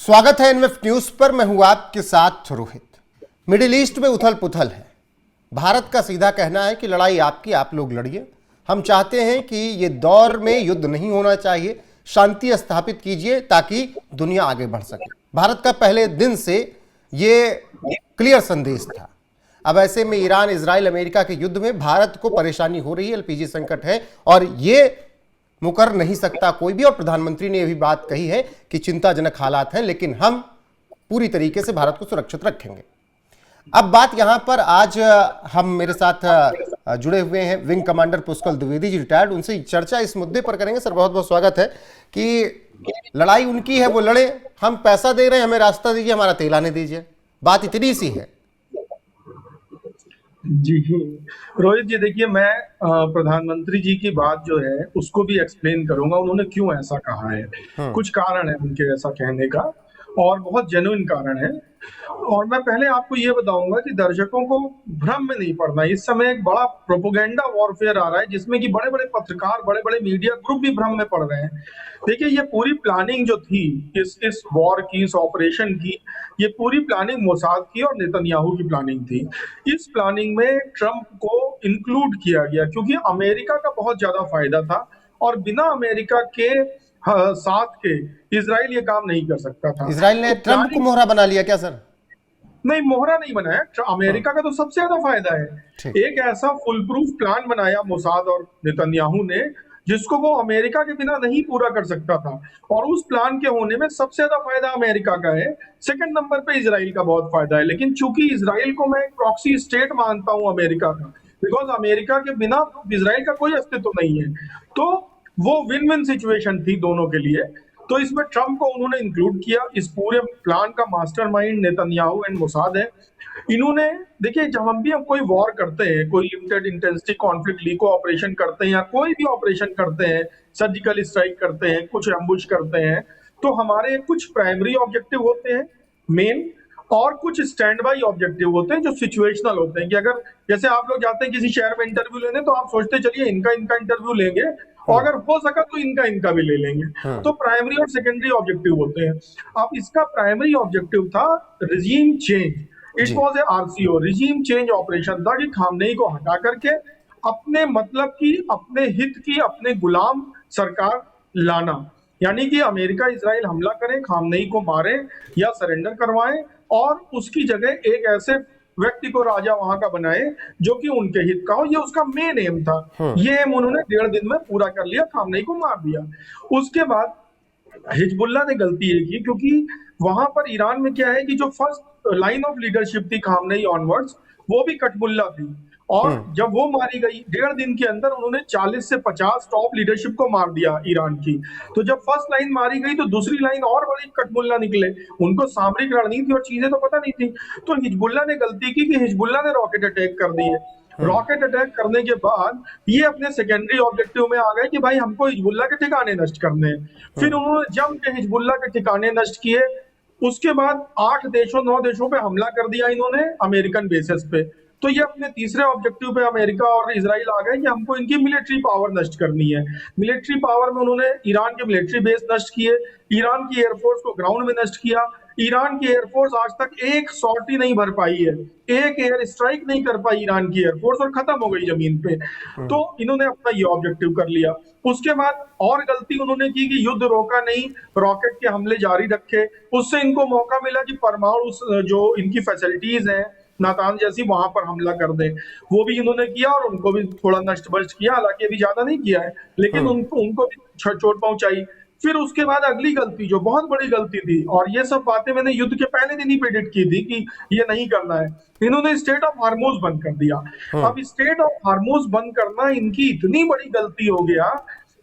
स्वागत है NF news पर। मैं हूं आपके साथ रोहित। मिडिल ईस्ट में उथल पुथल है। भारत का सीधा कहना है कि लड़ाई आपकी, आप लोग लड़िए। हम चाहते हैं कि ये दौर में युद्ध नहीं होना चाहिए, शांति स्थापित कीजिए ताकि दुनिया आगे बढ़ सके। भारत का पहले दिन से ये क्लियर संदेश था। अब ऐसे में ईरान, इजराइल, अमेरिका के युद्ध में भारत को परेशानी हो रही है, एलपीजी संकट है और ये मुकर नहीं सकता कोई भी। और प्रधानमंत्री ने यह भी बात कही है कि चिंताजनक हालात हैं, लेकिन हम पूरी तरीके से भारत को सुरक्षित रखेंगे। अब बात यहां पर आज हम मेरे साथ जुड़े हुए हैं विंग कमांडर पुष्कल द्विवेदी जी, रिटायर्ड। उनसे चर्चा इस मुद्दे पर करेंगे। सर, बहुत बहुत स्वागत है। कि लड़ाई उनकी है, वो लड़े, हम पैसा दे रहे हैं, हमें रास्ता दीजिए, हमारा तेल आने दीजिए। बात इतनी सी है। जी रोहित जी, देखिए मैं प्रधानमंत्री जी की बात जो है उसको भी एक्सप्लेन करूंगा उन्होंने क्यों ऐसा कहा है। कुछ कारण है उनके ऐसा कहने का और बहुत जेन्युइन कारण है। और मैं पहले आपको ये बताऊंगा कि दर्शकों को भ्रम में नहीं पड़ना। इस समय एक बड़ा प्रोपोगेंडा वॉरफेयर आ रहा है जिसमें कि बड़े बड़े पत्रकार, बड़े बड़े मीडिया ग्रुप भी भ्रम में पड़ रहे हैं। देखिए, ये पूरी प्लानिंग जो थी इस वॉर की, इस ऑपरेशन की, ये पूरी प्लानिंग मोसाद की और नेतन्याहू की प्लानिंग थी। इस प्लानिंग में ट्रंप को इंक्लूड किया गया क्योंकि अमेरिका का बहुत ज्यादा फायदा था और बिना अमेरिका के साथ के इजराइल ये काम नहीं कर सकता था। इजराइल ने तो ट्रंप को मोहरा बना लिया क्या सर? नहीं, मोहरा नहीं बनाया। अमेरिका का तो सबसे ज्यादा फायदा है। एक ऐसा फुल प्रूफ प्लान बनाया मोसाद और नेतन्याहू ने जिसको वो अमेरिका के बिना नहीं पूरा कर सकता था। और उस प्लान के होने में सबसे ज्यादा फायदा अमेरिका का है। सेकंड नंबर पे इजराइल का बहुत फायदा है। लेकिन चूंकि इजराइल को मैं एक प्रॉक्सी स्टेट मानता हूं अमेरिका का, बिकॉज अमेरिका के बिना इजराइल का कोई अस्तित्व नहीं है, तो वो विन विन सिचुएशन थी दोनों के लिए। तो इसमें ट्रंप को उन्होंने इंक्लूड किया। इस पूरे प्लान का मास्टरमाइंड नेतन्याहू एंड मोसाद है। इन्होंने, देखिए, जब हम कोई वॉर करते हैं, कोई लिमिटेड इंटेंसिटी कॉन्फ्लिक्ट लीको ऑपरेशन करते हैं या कोई भी ऑपरेशन करते हैं, सर्जिकल स्ट्राइक करते हैं, कुछ एम्बुश करते हैं, तो हमारे कुछ प्राइमरी ऑब्जेक्टिव होते हैं मेन, और कुछ स्टैंड बाई ऑब्जेक्टिव होते हैं जो सिचुएशनल होते हैं। कि अगर जैसे आप लोग जाते हैं किसी शहर में इंटरव्यू लेने, तो आप सोचते चलिए इनका इंटरव्यू लेंगे और अगर हो सका तो इनका भी ले लेंगे। तो प्राइमरी और सेकेंडरी ऑब्जेक्टिव होते हैं। अब इसका प्राइमरी ऑब्जेक्टिव था regime change. It was a RCO, regime change operation था कि खामनेई को हटा करके अपने मतलब की, अपने हित की, अपने गुलाम सरकार लाना। यानी कि अमेरिका इजराइल हमला करे, खामनेई को मारे या सरेंडर करवाए और उसकी जगह एक ऐसे व्यक्ति को राजा वहां का बनाए जो कि उनके हित का हो। ये उसका मेन एम था। ये एम उन्होंने 1.5 दिन में पूरा कर लिया, खामनेई को मार दिया। उसके बाद हिजबुल्लाह ने गलती ये की क्योंकि वहां पर ईरान में क्या है कि जो फर्स्ट लाइन ऑफ लीडरशिप थी खामनेई ऑनवर्ड्स, वो भी कटबुल्ला थी। और जब वो मारी गई 1.5 दिन के अंदर उन्होंने 40 से 50 टॉप लीडरशिप को मार दिया ईरान की। तो जब फर्स्ट लाइन मारी गई तो दूसरी लाइन और बड़ी कटबुल्ला निकले। उनको सामरिक रणनीति और चीजें तो पता नहीं थी। तो हिजबुल्लाह ने गलती की कि हिजबुल्लाह ने रॉकेट अटैक कर दिए। रॉकेट अटैक करने के बाद ये अपने सेकेंडरी ऑब्जेक्टिव में आ गए कि भाई हमको हिजबुल्लाह के ठिकाने नष्ट करने हैं। फिर उन्होंने जम के हिजबुल्लाह के ठिकाने नष्ट किए। उसके बाद 8 देशों 9 देशों पे हमला कर दिया इन्होंने अमेरिकन बेसिस पे। तो ये अपने तीसरे ऑब्जेक्टिव पे अमेरिका और इजराइल आ गए कि हमको इनकी मिलिट्री पावर नष्ट करनी है। मिलिट्री पावर में उन्होंने ईरान के मिलिट्री बेस नष्ट किए, ईरान की एयरफोर्स को ग्राउंड में नष्ट किया। ईरान की एयरफोर्स आज तक एक सॉर्टी नहीं भर पाई है, एक एयर स्ट्राइक नहीं कर पाई ईरान की एयरफोर्स और खत्म हो गई जमीन पे। तो इन्होंने अपना ये ऑब्जेक्टिव कर लिया। उसके बाद और गलती उन्होंने की कि युद्ध रोका नहीं, रॉकेट के हमले जारी रखे। उससे इनको मौका मिला कि परमाणु जो इनकी फैसिलिटीज हैं नातान जैसी, वहां पर हमला कर दे। वो भी इन्होंने किया और उनको भी थोड़ा नष्ट भ्रष्ट किया, हालांकि अभी ज्यादा नहीं किया है, लेकिन उनको भी चोट पहुंचाई। फिर उसके बाद अगली गलती जो बहुत बड़ी गलती थी, और ये सब बातें मैंने युद्ध के पहले दिन ही प्रेडिक्ट की थी कि ये नहीं करना है, इन्होंने स्टेट ऑफ हार्मोज बंद कर दिया। अब स्टेट ऑफ हार्मोज बंद करना इनकी इतनी बड़ी गलती हो गया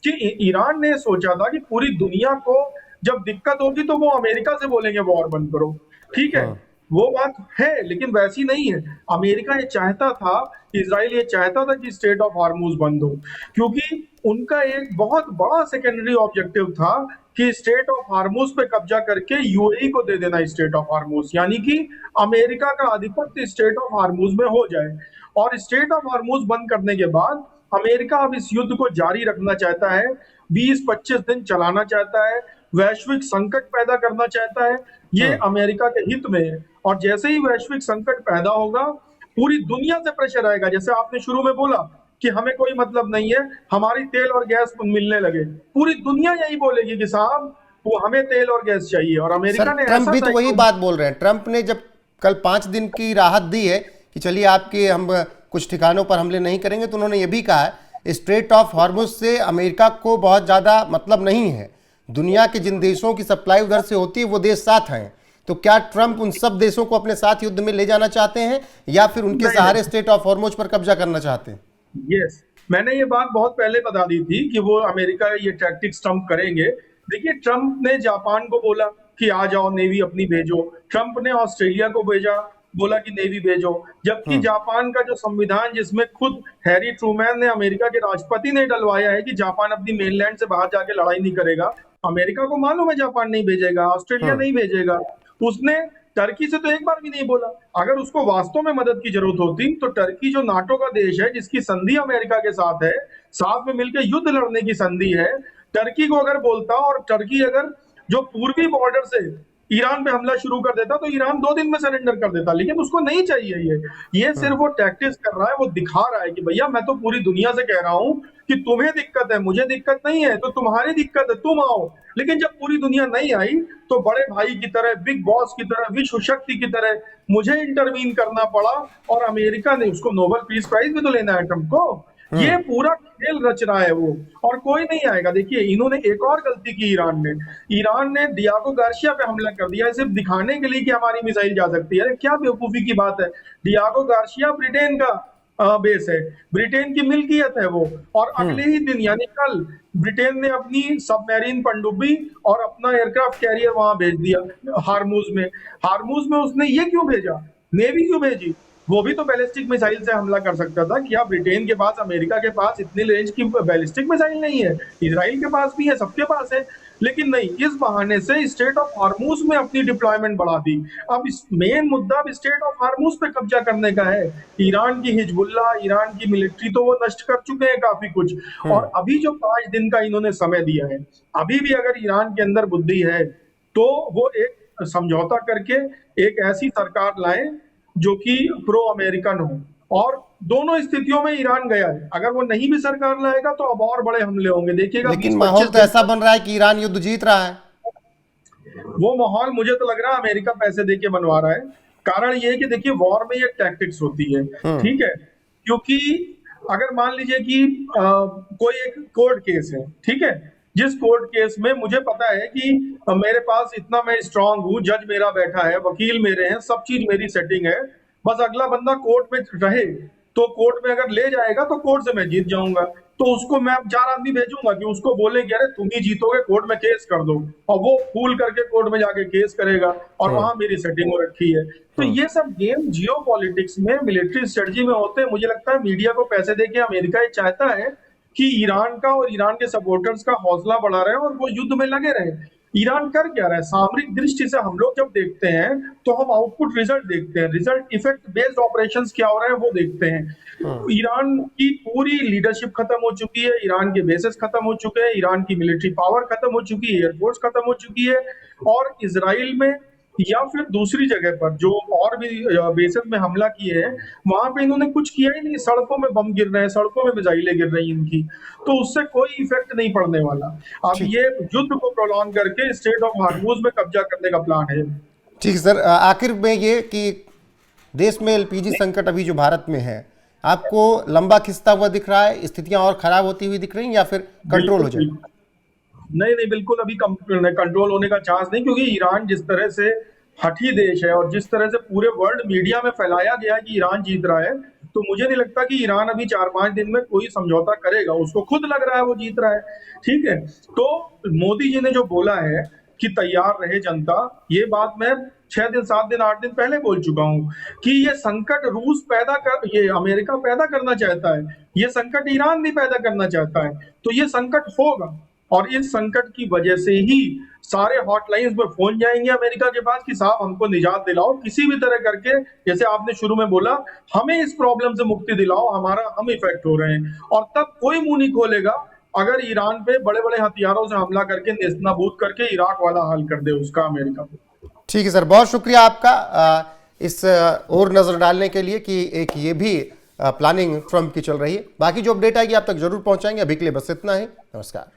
कि ईरान ने सोचा था कि पूरी दुनिया को जब दिक्कत होगी तो वो अमेरिका से बोलेंगे वॉर बंद करो। ठीक है, वो बात है, लेकिन वैसी नहीं है। अमेरिका ये चाहता था, इजराइल ये चाहता था कि स्टेट ऑफ हार्मूज बंद हो, क्योंकि उनका एक बहुत बड़ा सेकेंडरी ऑब्जेक्टिव था कि स्टेट ऑफ हार्मूज पे कब्जा करके यूएई को दे देना स्टेट ऑफ हार्मूज, यानी कि अमेरिका का आधिपत्य स्टेट ऑफ हार्मूज में हो जाए। और स्टेट ऑफ हार्मूज बंद करने के बाद अमेरिका अब इस युद्ध को जारी रखना चाहता है, 20-25 दिन चलाना चाहता है। वैश्विक संकट पैदा करना चाहता है, ये अमेरिका के हित में है। और जैसे ही वैश्विक संकट पैदा होगा, पूरी दुनिया से प्रेशर आएगा। जैसे आपने शुरू में बोला कि हमें कोई मतलब नहीं है, हमारी तेल और गैस मिलने लगे, पूरी दुनिया यही बोलेगी कि साहब वो हमें तेल और गैस चाहिए। और अमेरिका ने ट्रंप ऐसा भी तो वही बात बोल रहे हैं। ट्रंप ने जब कल 5 दिन की राहत दी है कि चलिए आपके हम कुछ ठिकानों पर हमले नहीं करेंगे, तो उन्होंने ये भी कहा है स्ट्रेट ऑफ हॉर्मुज से अमेरिका को बहुत ज़्यादा मतलब नहीं है, दुनिया के जिन देशों की सप्लाई उधर से होती है वो देश साथ हैं। तो क्या ट्रंप उन सब देशों को अपने साथ युद्ध में ले जाना चाहते हैं या फिर उनके सहारे स्ट्रेट ऑफ हॉर्मुज पर कब्जा करना चाहते हैं? यस, मैंने ये बात बहुत पहले बता दी थी कि वो अमेरिका ये टैक्टिक्स ट्रंप करेंगे। देखिए, ट्रंप ने जापान को बोला कि आ जाओ नेवी अपनी भेजो, ट्रंप ने ऑस्ट्रेलिया को भेजा, बोला कि नेवी भेजो, जबकि जापान का जो संविधान जिसमें खुद हैरी ट्रूमैन ने अमेरिका के राष्ट्रपति ने डलवाया है कि जापान अपनी मेनलैंड से बाहर जाके लड़ाई नहीं करेगा, अमेरिका को मालूम है जापान नहीं भेजेगा, ऑस्ट्रेलिया नहीं भेजेगा। उसने टर्की से तो एक बार भी नहीं बोला। अगर उसको वास्तव में मदद की जरूरत होती तो टर्की जो नाटो का देश है, जिसकी संधि अमेरिका के साथ है, साथ में मिलकर युद्ध लड़ने की संधि है, टर्की को अगर बोलता और टर्की अगर जो पूर्वी बॉर्डर से ईरान पे हमला शुरू कर देता तो ईरान 2 दिन में सरेंडर कर देता। लेकिन उसको नहीं चाहिए ये सिर्फ वो टैक्टिक्स कर रहा है, वो दिखा रहा है कि भैया मैं तो पूरी दुनिया से कह रहा हूं कि तुम्हें दिक्कत है, मुझे दिक्कत नहीं है, तो तुम्हारी दिक्कत है, तुम आओ। लेकिन जब पूरी दुनिया नहीं आई तो बड़े भाई की तरह, बिग बॉस की तरह, विश्व शक्ति की तरह मुझे इंटरवीन करना पड़ा। और अमेरिका ने उसको नोबेल पीस प्राइज भी तो लेना है ट्रंप को। ये पूरा खेल रच रहा है वो, और कोई नहीं आएगा। देखिए, इन्होंने एक और गलती की ईरान ने डियागो गार्सिया पे हमला कर दिया सिर्फ दिखाने के लिए कि हमारी मिसाइल जा सकती है। अरे क्या बेवकूफी की बात है। डियागो गार्सिया ब्रिटेन का बेस है, ब्रिटेन की मिल्कियत है वो। और अगले ही दिन यानी कल ब्रिटेन ने अपनी सबमरीन पनडुब्बी और अपना एयरक्राफ्ट कैरियर वहां भेज दिया हार्मूज में उसने ये क्यों भेजा, नेवी क्यों भेजी? वो भी तो बैलिस्टिक मिसाइल से हमला कर सकता था। क्या ब्रिटेन के पास, अमेरिका के पास इतनी रेंज की बैलिस्टिक मिसाइल नहीं है? इजराइल के पास भी है, सबके पास है। लेकिन नहीं, इस बहाने से स्ट्रेट ऑफ हार्मूज में अपनी डिप्लॉयमेंट बढ़ा दी। अब इस मेन मुद्दा अब स्ट्रेट ऑफ हार्मूज पे कब्जा करने का है। ईरान की हिजबुल्लाह, ईरान की मिलिट्री तो वो नष्ट कर चुके हैं काफी कुछ। और अभी जो 5 दिन का इन्होंने समय दिया है, अभी भी अगर ईरान के अंदर बुद्धि है तो वो एक समझौता करके एक ऐसी सरकार लाए जो कि प्रो अमेरिकन हो। और दोनों स्थितियों में ईरान गया है। अगर वो नहीं भी सरकार लाएगा तो अब और बड़े हमले होंगे, देखिएगा। लेकिन माहौल तो ऐसा बन रहा है कि ईरान युद्ध जीत रहा है। वो माहौल मुझे तो लग रहा है अमेरिका पैसे देके बनवा रहा है। कारण ये है कि देखिए, वॉर में ये टैक्टिक्स होती है, ठीक है। क्योंकि अगर मान लीजिए कि कोई एक कोर्ट केस है, ठीक है, जिस कोर्ट केस में मुझे पता है कि मेरे पास इतना मैं स्ट्रांग हूं, जज मेरा बैठा है, वकील मेरे हैं, सब चीज मेरी सेटिंग है, बस अगला बंदा कोर्ट में रहे तो कोर्ट में अगर ले जाएगा तो कोर्ट से मैं जीत जाऊंगा। तो उसको मैं 4 आदमी भेजूंगा कि उसको बोले कि अरे तुम ही जीतोगे, कोर्ट में केस कर दो, और वो फूल करके कोर्ट में जाके केस करेगा और वहां मेरी सेटिंग हो रखी है। तो ये सब गेम जियो पॉलिटिक्स में, मिलिट्री स्ट्रेटजी में होते हैं। मुझे लगता है मीडिया को पैसे देके अमेरिका ये चाहता है कि ईरान का और ईरान के सपोर्टर्स का हौसला बढ़ा रहे और वो युद्ध में लगे रहे। ईरान कर क्या रहा है? सामरिक दृष्टि से हम लोग जब देखते हैं तो हम आउटपुट रिजल्ट देखते हैं, रिजल्ट इफेक्ट बेस्ड ऑपरेशंस क्या हो रहे हैं वो देखते हैं। ईरान की पूरी लीडरशिप खत्म हो चुकी है, ईरान के बेसेस खत्म हो चुके हैं, ईरान की मिलिट्री पावर खत्म हो चुकी है, एयरफोर्स खत्म हो चुकी है। और इजराइल में या फिर दूसरी जगह पर जो और भी बेसेस में हमला किए हैं, वहां पे इन्होंने कुछ किया ही नहीं। सड़कों में बम गिर रहे हैं, सड़कों में मिसाइलें गिर रही हैं इनकी, तो उससे कोई इफेक्ट नहीं पड़ने वाला। अब ये युद्ध को प्रोलॉन्ग करके स्ट्रेट ऑफ हार्मूज में कब्जा करने का प्लान है। ठीक सर, आखिर में ये कि देश में एलपीजी संकट अभी जो भारत में है, आपको लंबा खिंचता हुआ दिख रहा है, स्थितियां और खराब होती हुई दिख रही हैं या फिर कंट्रोल हो जाएगी? नहीं, बिल्कुल अभी कंट्रोल होने का चांस नहीं, क्योंकि ईरान जिस तरह से हठी देश है और जिस तरह से पूरे वर्ल्ड मीडिया में फैलाया गया है कि ईरान जीत रहा है, तो मुझे नहीं लगता कि ईरान अभी 4-5 दिन में कोई समझौता करेगा। उसको खुद लग रहा है वो जीत रहा है, ठीक है। तो मोदी जी ने जो बोला है कि तैयार रहे जनता, ये बात मैं 6 दिन, 7 दिन, 8 दिन पहले बोल चुका हूं कि ये संकट ये अमेरिका पैदा करना चाहता है, ये संकट ईरान नहीं पैदा करना चाहता है। तो ये संकट होगा और इस संकट की वजह से ही सारे हॉटलाइंस पर फोन जाएंगे अमेरिका के पास कि साहब हमको निजात दिलाओ किसी भी तरह करके। जैसे आपने शुरू में बोला, हमें इस प्रॉब्लम से मुक्ति दिलाओ, हम इफेक्ट हो रहे हैं। और तब कोई मुंह नहीं खोलेगा अगर ईरान पे बड़े बड़े हथियारों से हमला करके नेस्तनाबूद करके इराक वाला हाल कर दे उसका अमेरिका को। ठीक है सर, बहुत शुक्रिया आपका इस और नजर डालने के लिए कि एक ये भी प्लानिंग ट्रंप की चल रही है। बाकी जो अपडेट आएगी आप तक जरूर पहुंचाएंगे। अभी के लिए बस इतना ही। नमस्कार।